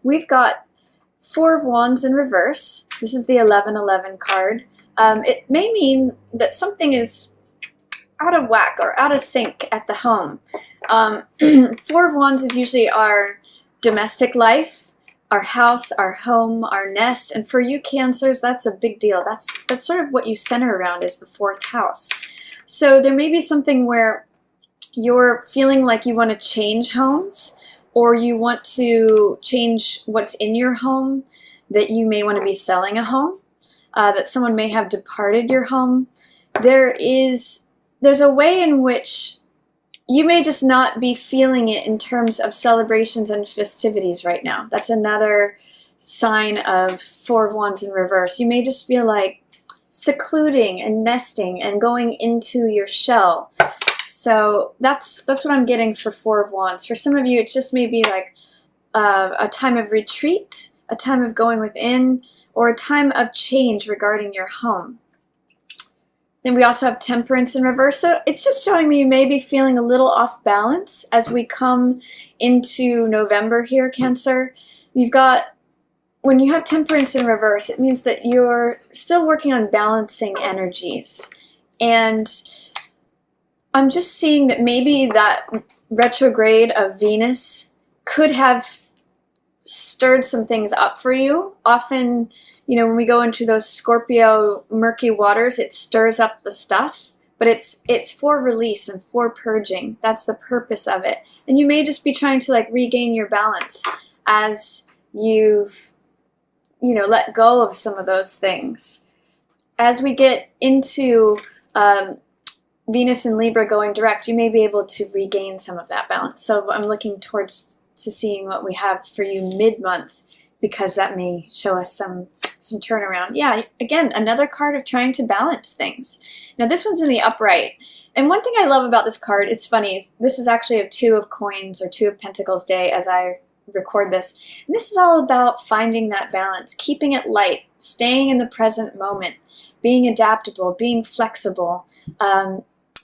we've got Four of Wands in reverse. This is the 1111 card. It may mean that something is out of whack or out of sync at the home. Four of Wands is usually our domestic life, our house, our home, our nest, and for you Cancers, that's a big deal. That's sort of what you center around, is the fourth house. So there may be something where you're feeling like you want to change homes, or you want to change what's in your home, that you may want to be selling a home, that someone may have departed your home. There's a way in which you may just not be feeling it in terms of celebrations and festivities right now. That's another sign of Four of Wands in reverse. You may just feel like secluding and nesting and going into your shell. So that's what I'm getting for Four of Wands. For some of you, it just may be like a time of retreat, a time of going within, or a time of change regarding your home. Then we also have Temperance in reverse. So it's just showing me you may be feeling a little off balance as we come into November here, Cancer. You've got, when you have Temperance in reverse, it means that you're still working on balancing energies. And I'm just seeing that maybe that retrograde of Venus could have stirred some things up for you. Often, when we go into those Scorpio murky waters, it stirs up the stuff, but it's for release and for purging. That's the purpose of it. And you may just be trying to regain your balance as you've, let go of some of those things. As we get into Venus and Libra going direct, you may be able to regain some of that balance. So I'm looking towards to seeing what we have for you mid-month, because that may show us some turnaround. Yeah, again, another card of trying to balance things. Now this one's in the upright. And one thing I love about this card, it's funny, this is actually a Two of Coins or Two of Pentacles day as I record this. And this is all about finding that balance, keeping it light, staying in the present moment, being adaptable, being flexible,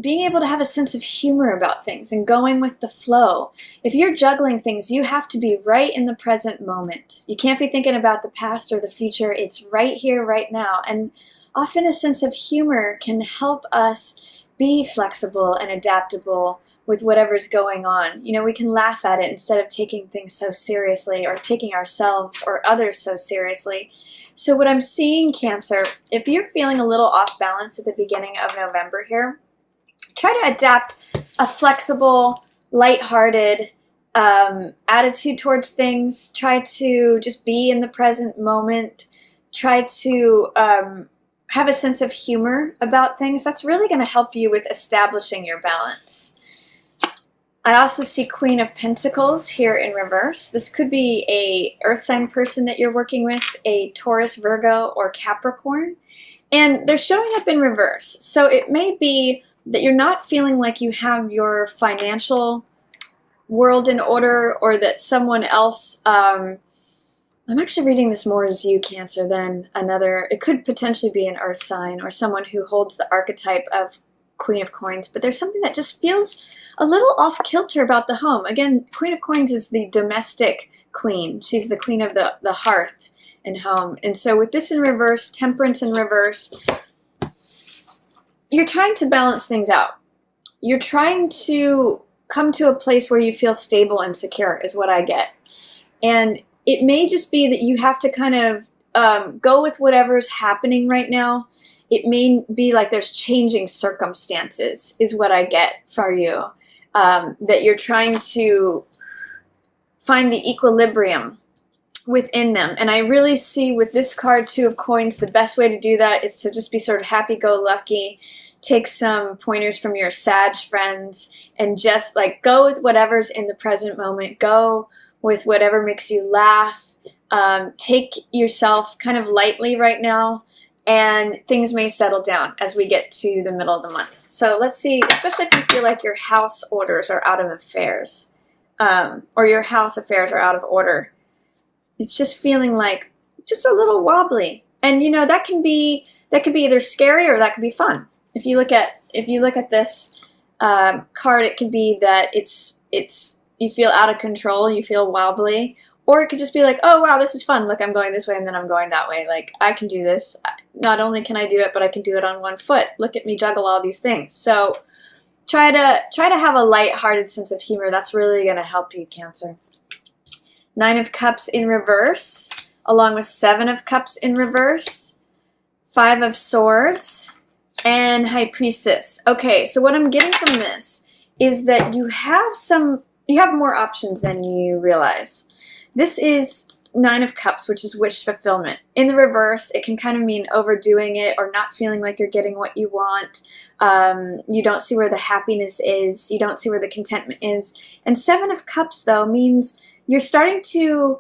being able to have a sense of humor about things and going with the flow. If you're juggling things, you have to be right in the present moment. You can't be thinking about the past or the future. It's right here, right now. And often a sense of humor can help us be flexible and adaptable with whatever's going on. We can laugh at it instead of taking things so seriously or taking ourselves or others so seriously. So what I'm seeing, Cancer, if you're feeling a little off balance at the beginning of November here, try to adapt a flexible, lighthearted attitude towards things. Try to just be in the present moment. Try to have a sense of humor about things. That's really going to help you with establishing your balance. I also see Queen of Pentacles here in reverse. This could be a earth sign person that you're working with, a Taurus, Virgo, or Capricorn. And they're showing up in reverse. So it may be that you're not feeling like you have your financial world in order, or that someone else, I'm actually reading this more as you, Cancer, than another. It could potentially be an earth sign or someone who holds the archetype of Queen of Coins, but there's something that just feels a little off kilter about the home. Again, Queen of Coins is the domestic queen. She's the queen of the hearth and home. And so with this in reverse, Temperance in reverse, you're trying to balance things out. You're trying to come to a place where you feel stable and secure is what I get. And it may just be that you have to kind of go with whatever's happening right now. It may be like there's changing circumstances is what I get for you. That you're trying to find the equilibrium within them. And I really see with this card, Two of Coins, the best way to do that is to just be sort of happy-go-lucky, take some pointers from your Sag friends, and just go with whatever's in the present moment. Go with whatever makes you laugh. Take yourself kind of lightly right now, and things may settle down as we get to the middle of the month. So let's see, especially if you feel like your house orders are out of affairs, or your house affairs are out of order. It's just feeling like just a little wobbly. And that could be either scary or that could be fun. If you look at this card, it could be that it's you feel out of control, you feel wobbly, Or it could just be like, oh wow, this is fun. Look, I'm going this way and then I'm going that way. Like, I can do this. Not only can I do it, but I can do it on one foot. Look at me juggle all these things. So try to have a light-hearted sense of humor. That's really going to help you, Cancer. 9 of Cups in reverse, along with 7 of Cups in reverse, 5 of Swords, and High Priestess. Okay, so what I'm getting from this is that you have more options than you realize. This is 9 of Cups, which is wish fulfillment. In the reverse, it can kind of mean overdoing it or not feeling like you're getting what you want. You don't see where the happiness is. You don't see where the contentment is. And 7 of Cups, though, means you're starting to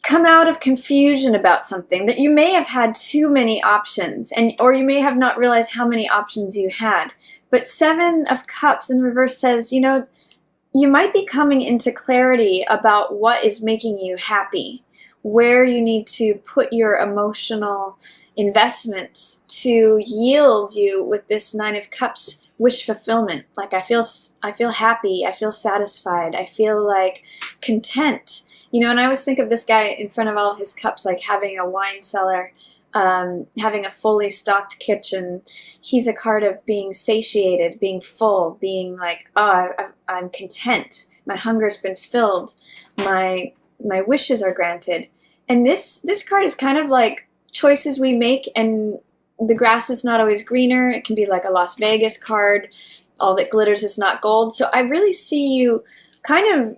come out of confusion about something, that you may have had too many options, or you may have not realized how many options you had. But 7 of Cups in reverse says, you know, you might be coming into clarity about what is making you happy, where you need to put your emotional investments to yield you with this 9 of Cups wish fulfillment. Like, I feel happy, I feel satisfied, I feel like content. You know, and I always think of this guy in front of all of his cups like having a wine cellar, having a fully stocked kitchen. He's a card of being satiated, being full, being like, oh, I'm content. My hunger's been filled. My wishes are granted. And this card is kind of like choices we make, and the grass is not always greener. It can be like a Las Vegas card. All that glitters is not gold. So I really see you kind of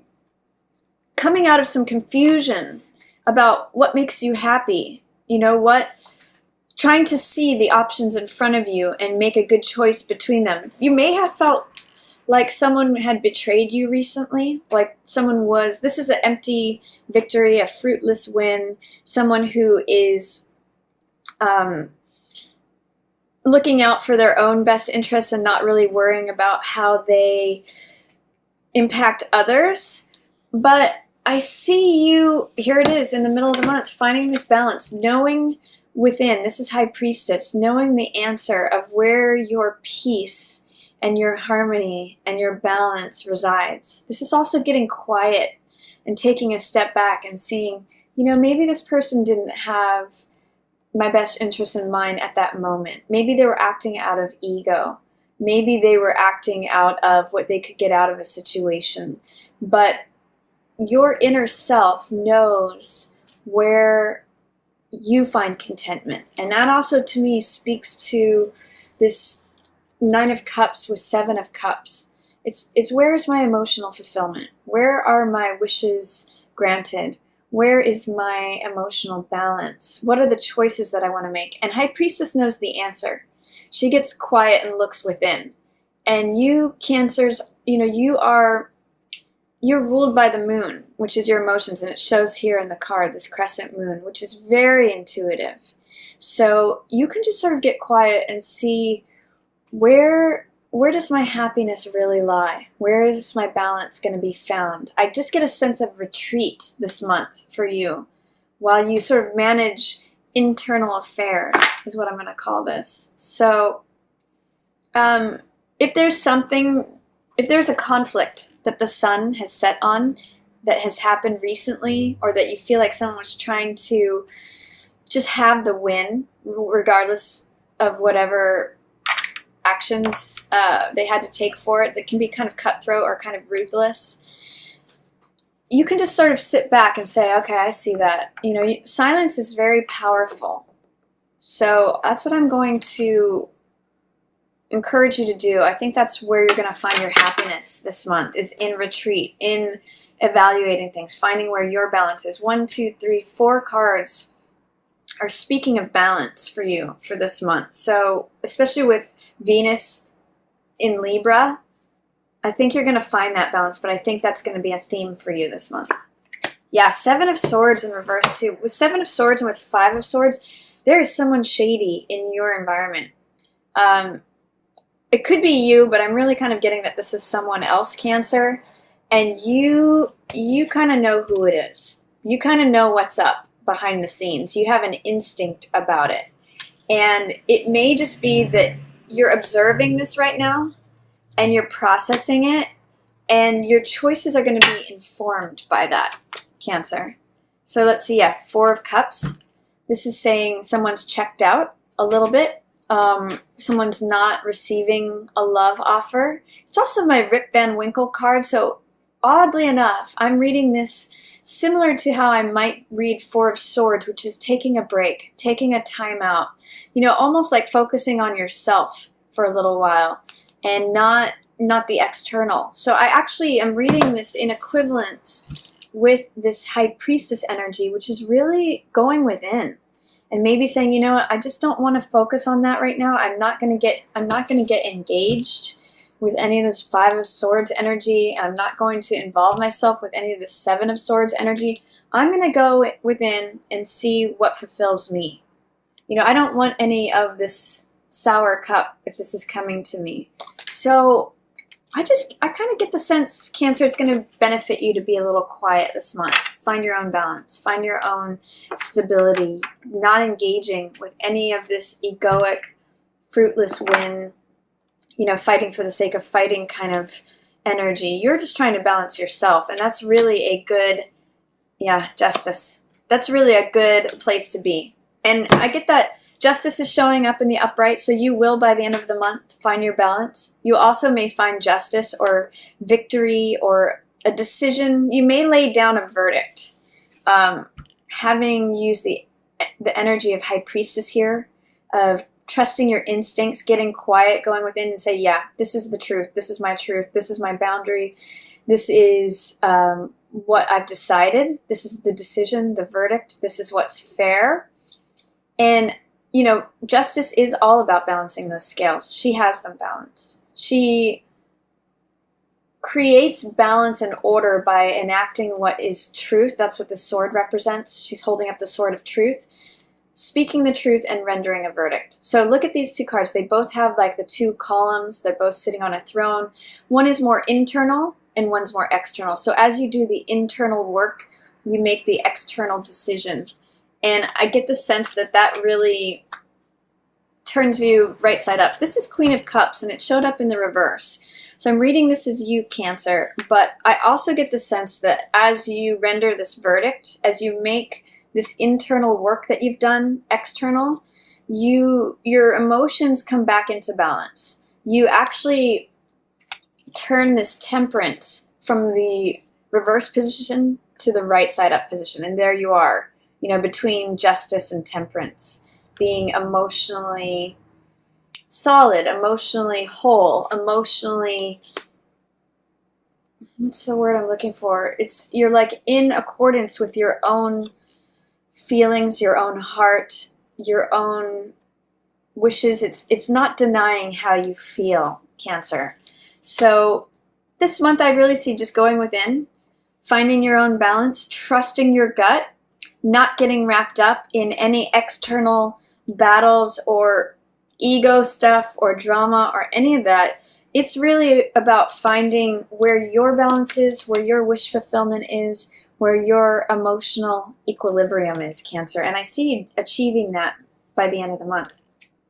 coming out of some confusion about what makes you happy. You know what? Trying to see the options in front of you and make a good choice between them. You may have felt like someone had betrayed you recently, like this is an empty victory, a fruitless win, someone who is looking out for their own best interests and not really worrying about how they impact others. But I see you, here it is, in the middle of the month, finding this balance, knowing within, this is High Priestess, knowing the answer of where your peace and your harmony and your balance resides. This is also getting quiet and taking a step back and seeing, you know, maybe this person didn't have my best interest in mind at that moment. Maybe they were acting out of ego. Maybe they were acting out of what they could get out of a situation. But your inner self knows where you find contentment. And that also, to me, speaks to this 9 of Cups with 7 of Cups. It's where is my emotional fulfillment? Where are my wishes granted? Where is my emotional balance? What are the choices that I want to make? And High Priestess knows the answer. She gets quiet and looks within. And you, Cancers, you know, you're ruled by the moon, which is your emotions, and it shows here in the card, this crescent moon, which is very intuitive. So you can just sort of get quiet and see where does my happiness really lie? Where is my balance going to be found? I just get a sense of retreat this month for you while you sort of manage internal affairs, is what I'm going to call this. So if there's a conflict that the sun has set on that has happened recently, or that you feel like someone was trying to just have the win, regardless of whatever actions they had to take for it, that can be kind of cutthroat or kind of ruthless, you can just sort of sit back and say, okay, I see that. You know, silence is very powerful. So that's what I'm going to encourage you to do. I think that's where you're going to find your happiness this month, is in retreat, in evaluating things, finding where your balance is. 1, 2, 3, 4 cards are speaking of balance for you for this month. So especially with Venus in Libra, I think you're going to find that balance, but I think that's going to be a theme for you this month. Yeah, 7 of Swords in reverse too. With 7 of Swords and with 5 of Swords, there is someone shady in your environment. It could be you, but I'm really kind of getting that this is someone else, Cancer, and you kind of know who it is. You kind of know what's up behind the scenes. You have an instinct about it. And it may just be that you're observing this right now and you're processing it, and your choices are going to be informed by that, Cancer. So let's see, yeah, Four of Cups. This is saying someone's checked out a little bit. Someone's not receiving a love offer. It's also my Rip Van Winkle card, so oddly enough, I'm reading this similar to how I might read Four of Swords, which is taking a break, taking a time out, you know, almost like focusing on yourself for a little while and not the external. So I actually am reading this in equivalence with this High Priestess energy, which is really going within and maybe saying, you know what, I just don't want to focus on that right now. I'm not going to get engaged with any of this Five of Swords energy. I'm not going to involve myself with any of this Seven of Swords energy. I'm going to go within and see what fulfills me. You know, I don't want any of this sour cup if this is coming to me. So I kind of get the sense, Cancer, it's going to benefit you to be a little quiet this month. Find your own balance. Find your own stability. Not engaging with any of this egoic, fruitless win, you know, fighting for the sake of fighting kind of energy. You're just trying to balance yourself. And that's really a good, yeah, Justice. That's really a good place to be. And I get that Justice is showing up in the upright, so you will, by the end of the month, find your balance. You also may find justice or victory or a decision. You may lay down a verdict. Having used the energy of High Priestess here, of trusting your instincts, getting quiet, going within and say, yeah, this is the truth. This is my truth. This is my boundary. This is what I've decided. This is the decision, the verdict. This is what's fair. And you know, Justice is all about balancing those scales. She has them balanced. She creates balance and order by enacting what is truth. That's what the sword represents. She's holding up the sword of truth, speaking the truth and rendering a verdict. So look at these two cards. They both have like the two columns. They're both sitting on a throne. One is more internal and one's more external. So as you do the internal work, you make the external decision. And I get the sense that that really turns you right side up. This is Queen of Cups, and it showed up in the reverse. So I'm reading this as you, Cancer, but I also get the sense that as you render this verdict, as you make this internal work that you've done external, your emotions come back into balance. You actually turn this Temperance from the reverse position to the right side up position, and there you are. You know, between Justice and Temperance, being emotionally solid, emotionally whole, emotionally, what's the word I'm looking for? You're like in accordance with your own feelings, your own heart, your own wishes. It's not denying how you feel, Cancer. So this month I really see just going within, finding your own balance, trusting your gut, not getting wrapped up in any external battles or ego stuff or drama or any of that. It's really about finding where your balance is, where your wish fulfillment is, where your emotional equilibrium is, Cancer. And I see you achieving that by the end of the month.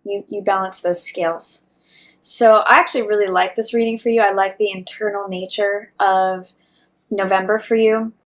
You balance those scales. So I actually really like this reading for you. I like the internal nature of November for you.